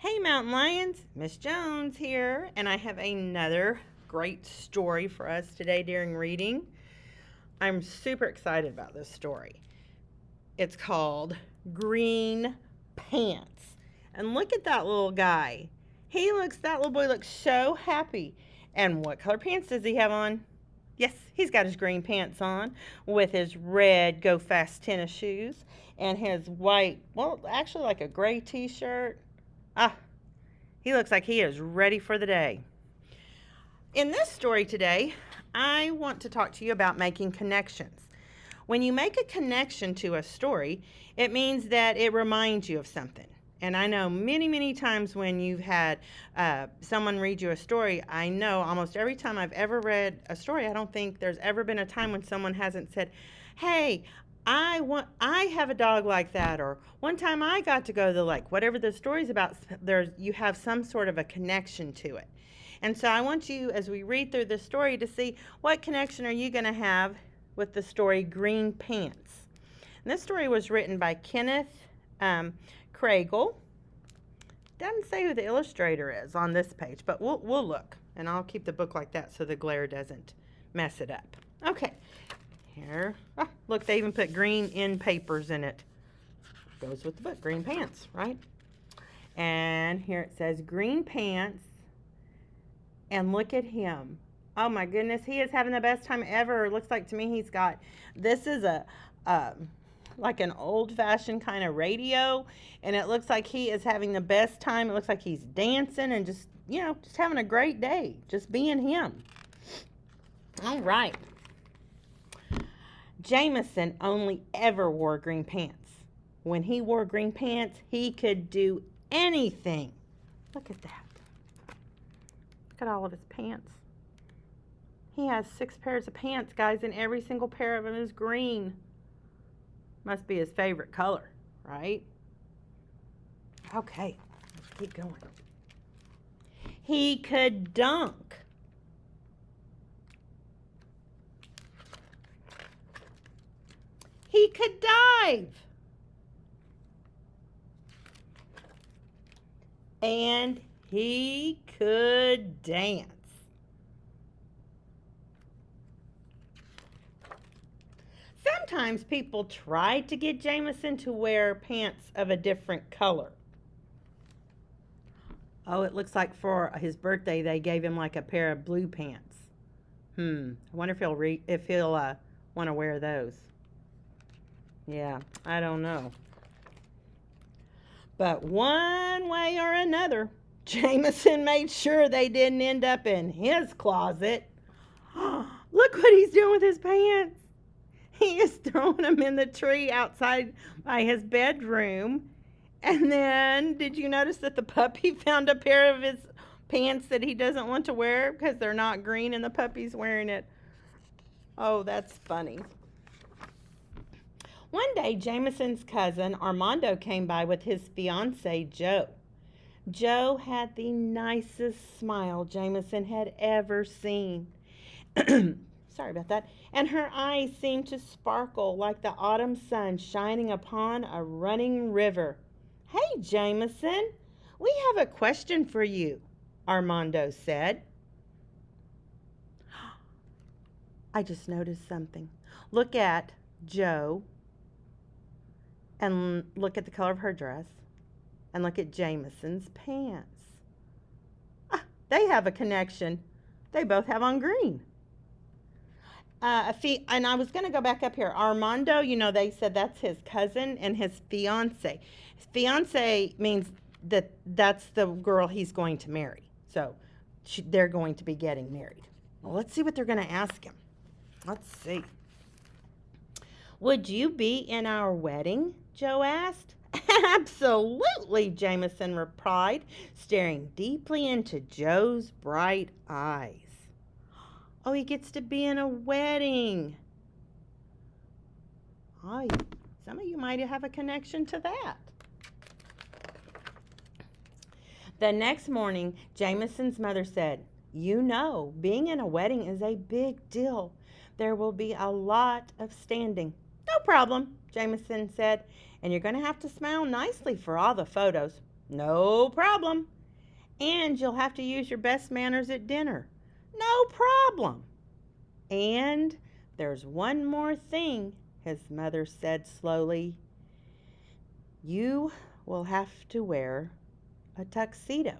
Hey, Mountain Lions, Miss Jones here, and I have another great story for us today during reading. I'm super excited about this story. It's called Green Pants. And look at that little guy. That little boy looks so happy. And what color pants does he have on? Yes, he's got his green pants on with his red Go Fast tennis shoes and his white, well, actually like a gray t shirt. Ah, he looks like he is ready for the day. In this story today, I want to talk to you about making connections. When you make a connection to a story, it means that it reminds you of something. And I know many times when you've had someone read you a story, I know almost every time I've ever read a story, I don't think there's ever been a time when someone hasn't said, hey, I have a dog like that, or one time I got to go to the lake. Whatever the story's about, you have some sort of a connection to it. And so I want you, as we read through the story, to see what connection are you going to have with the story Green Pants. And this story was written by Kenneth Kragle. Doesn't say who the illustrator is on this page, but we'll look. And I'll keep the book like that so the glare doesn't mess it up. Okay. Here. Oh, look, they even put green end papers in it. Goes with the book, Green Pants, right? And here it says Green Pants. And look at him. Oh my goodness, he is having the best time ever. It looks like to me this is like an old-fashioned kind of radio, and it looks like he is having the best time. It looks like he's dancing and just having a great day, just being him. All right. Jameson only ever wore green pants. When he wore green pants, he could do anything. Look at that. Look at all of his pants. He has 6 pairs of pants, guys, and every single pair of them is green. Must be his favorite color, right? Okay, let's keep going. He could dunk. He could dive. And he could dance. Sometimes people try to get Jameson to wear pants of a different color. Oh, it looks like for his birthday they gave him like a pair of blue pants. I wonder if he'll want to wear those. Yeah, I don't know. But one way or another, Jameson made sure they didn't end up in his closet. Look what he's doing with his pants. He is throwing them in the tree outside by his bedroom. And then, did you notice that the puppy found a pair of his pants that he doesn't want to wear because they're not green and the puppy's wearing it? Oh, that's funny. One day, Jameson's cousin Armando came by with his fiancée, Jo. Jo had the nicest smile Jameson had ever seen. Sorry about that. And her eyes seemed to sparkle like the autumn sun shining upon a running river. Hey, Jameson, we have a question for you, Armando said. I just noticed something. Look at Jo. And look at the color of her dress. And look at Jameson's pants. They have a connection. They both have on green. And I was going to go back up here. Armando, they said that's his cousin and his fiance. Fiance means that's the girl he's going to marry. So they're going to be getting married. Well, let's see what they're going to ask him. Let's see. Would you be in our wedding? Jo asked. Absolutely, Jameson replied, staring deeply into Jo's bright eyes. Oh, he gets to be in a wedding. Oh, some of you might have a connection to that. The next morning, Jameson's mother said, being in a wedding is a big deal. There will be a lot of standing. No problem, Jameson said, and you're going to have to smile nicely for all the photos. No problem. And you'll have to use your best manners at dinner. No problem. And there's one more thing, his mother said slowly. You will have to wear a tuxedo.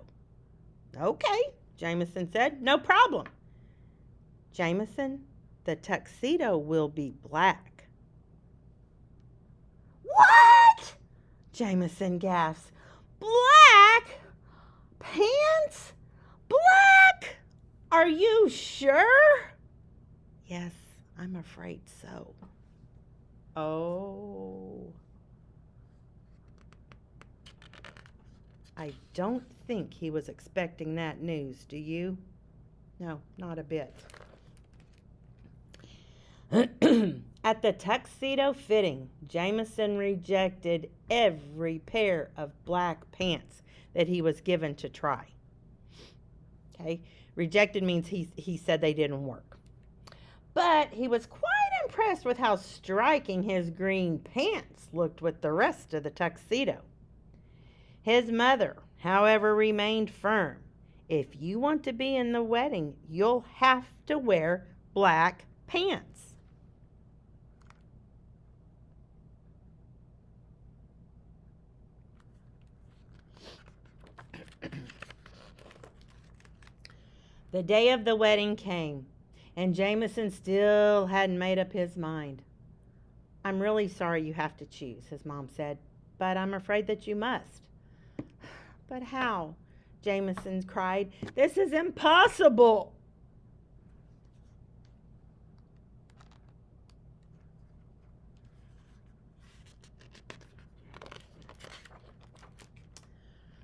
Okay, Jameson said. No problem. Jameson, the tuxedo will be black. What? Jameson gasped. Black? Pants? Black? Are you sure? Yes, I'm afraid so. Oh. I don't think he was expecting that news, do you? No, not a bit. At the tuxedo fitting, Jameson rejected every pair of black pants that he was given to try. Okay, rejected means he said they didn't work. But he was quite impressed with how striking his green pants looked with the rest of the tuxedo. His mother, however, remained firm. If you want to be in the wedding, you'll have to wear black pants. The day of the wedding came, and Jameson still hadn't made up his mind. I'm really sorry you have to choose, his mom said, but I'm afraid that you must. But how? Jameson cried. This is impossible.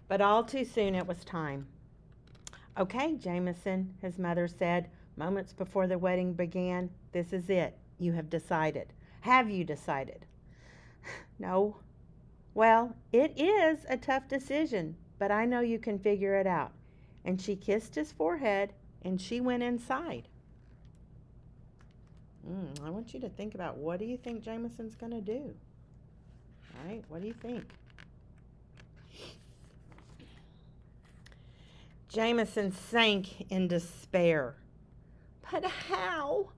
But all too soon it was time. Okay, Jameson, his mother said, moments before the wedding began. This is it. You have decided. Have you decided? No. Well, it is a tough decision, but I know you can figure it out. And she kissed his forehead, and she went inside. I want you to think about, what do you think Jameson's going to do? All right, what do you think? Jameson sank in despair. But how?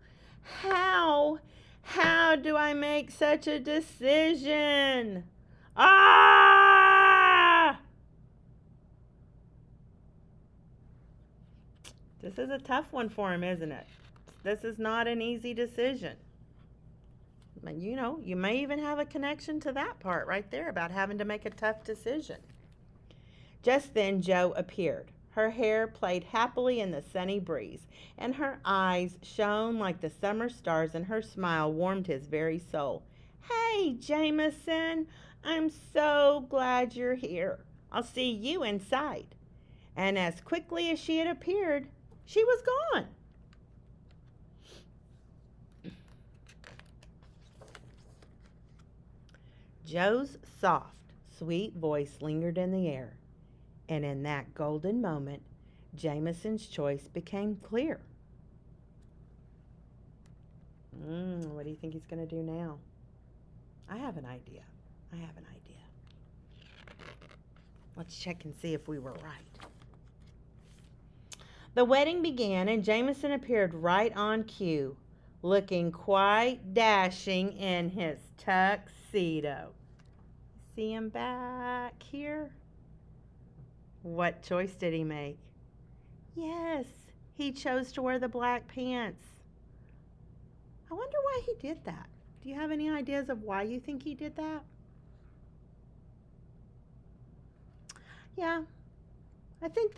How do I make such a decision? Ah! This is a tough one for him, isn't it? This is not an easy decision. But you may even have a connection to that part right there about having to make a tough decision. Just then, Jo appeared. Her hair played happily in the sunny breeze, and her eyes shone like the summer stars, and her smile warmed his very soul. Hey, Jameson, I'm so glad you're here. I'll see you inside. And as quickly as she had appeared, she was gone. Jo's soft, sweet voice lingered in the air. And in that golden moment, Jameson's choice became clear. What do you think he's going to do now? I have an idea. Let's check and see if we were right. The wedding began, and Jameson appeared right on cue, looking quite dashing in his tuxedo. See him back here? What choice did he make? Yes, he chose to wear the black pants. I wonder why he did that. Do you have any ideas of why you think he did that? Yeah, I think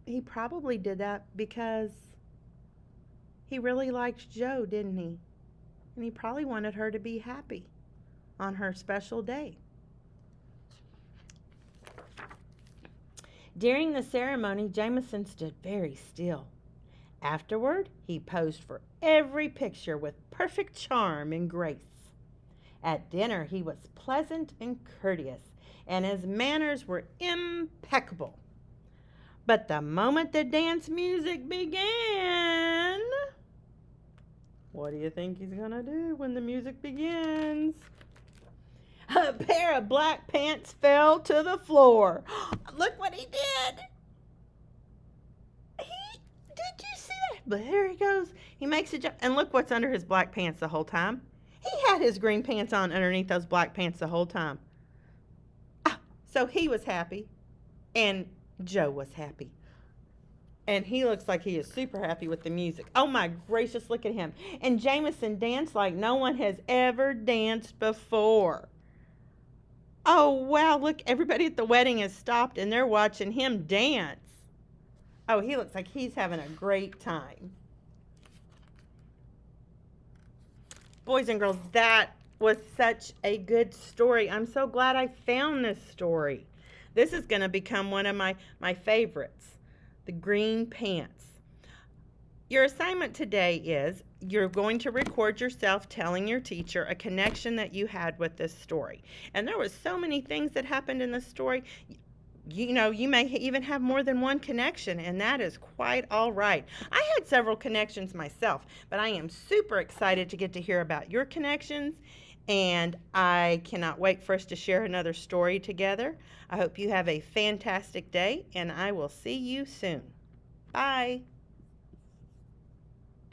he probably did that because he really liked Jo, didn't he? And he probably wanted her to be happy on her special day. During the ceremony, Jameson stood very still. Afterward, he posed for every picture with perfect charm and grace. At dinner, he was pleasant and courteous, and his manners were impeccable. But the moment the dance music began, what do you think he's going to do when the music begins? A pair of black pants fell to the floor. Look what he did. Did you see that? But here he goes. He makes a jump. And look what's under his black pants the whole time. He had his green pants on underneath those black pants the whole time. So he was happy. And Joe was happy. And he looks like he is super happy with the music. Oh my gracious, look at him. And Jameson danced like no one has ever danced before. Oh wow, look, everybody at the wedding has stopped and they're watching him dance. Oh, he looks like he's having a great time. Boys and girls, that was such a good story. I'm so glad I found this story. This is going to become one of my favorites, the green pants. Your assignment today is you're going to record yourself telling your teacher a connection that you had with this story. And there was so many things that happened in this story. You know, you may even have more than one connection, and that is quite all right. I had several connections myself, but I am super excited to get to hear about your connections, and I cannot wait for us to share another story together. I hope you have a fantastic day, and I will see you soon. Bye.